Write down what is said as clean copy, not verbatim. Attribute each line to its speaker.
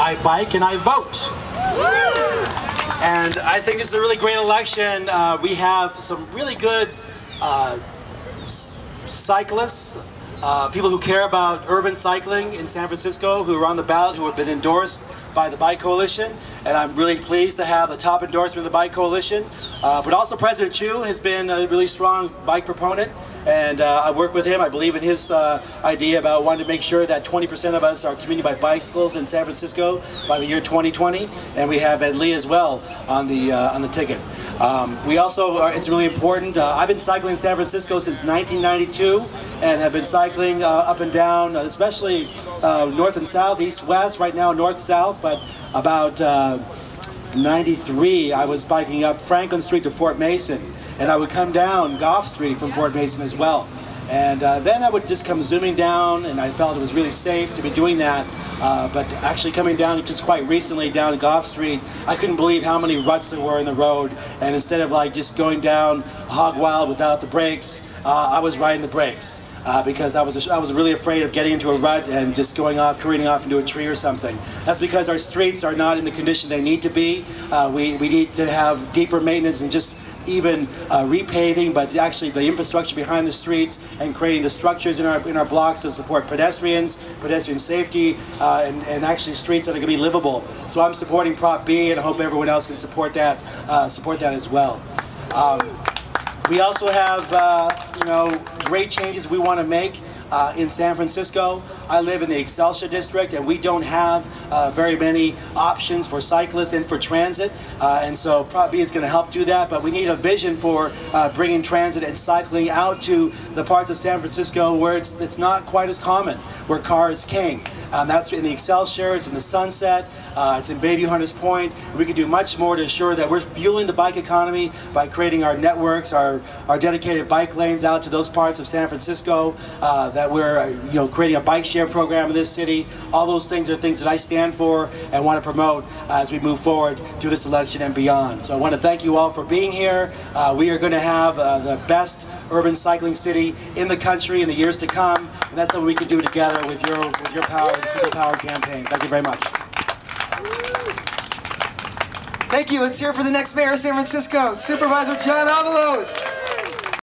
Speaker 1: I bike and I vote. And I think this is a really great election. We have some really good cyclists, people who care about urban cycling in San Francisco, who are on the ballot, who have been endorsed by the Bike Coalition, and I'm really pleased to have the top endorsement of the Bike Coalition. But also President Chu has been a really strong bike proponent, and I work with him. I believe in his idea about wanting to make sure that 20% of us are commuting by bicycles in San Francisco by the year 2020, and we have Ed Lee as well on the ticket. We also it's really important. I've been cycling in San Francisco since 1992, and have been cycling up and down, especially north and south, east, west, right now north, south, but about 93, I was biking up Franklin Street to Fort Mason, and I would come down Gough Street from Fort Mason as well. And then I would just come zooming down, and I felt it was really safe to be doing that. But actually coming down just quite recently down Gough Street, I couldn't believe how many ruts there were in the road. And instead of like just going down hog wild without the brakes, I was riding the brakes. Because I was really afraid of getting into a rut and just careening off into a tree or something. That's because our streets are not in the condition they need to be. We need to have deeper maintenance and just even repaving, but actually the infrastructure behind the streets and creating the structures in our blocks to support pedestrian safety, and actually streets that are going to be livable. So I'm supporting Prop B, and I hope everyone else can support that as well. We also have great changes we want to make in San Francisco. I live in the Excelsior district, and we don't have very many options for cyclists and for transit, and so Prop B is going to help do that. But we need a vision for bringing transit and cycling out to the parts of San Francisco where it's not quite as common, where car is king. That's in the Excelsior, it's in the Sunset, it's in Bayview Hunters Point. We can do much more to ensure that we're fueling the bike economy by creating our networks, our dedicated bike lanes out to those parts of San Francisco, that we're creating a bike share program in this city. All those things are things that I stand for and want to promote as we move forward through this election and beyond. So I want to thank you all for being here. We are going to have the best urban cycling city in the country in the years to come, and that's what we can do together with your power, the People Power campaign. Thank you very much.
Speaker 2: Thank you. Let's hear it for the next mayor of San Francisco, Supervisor John Avalos.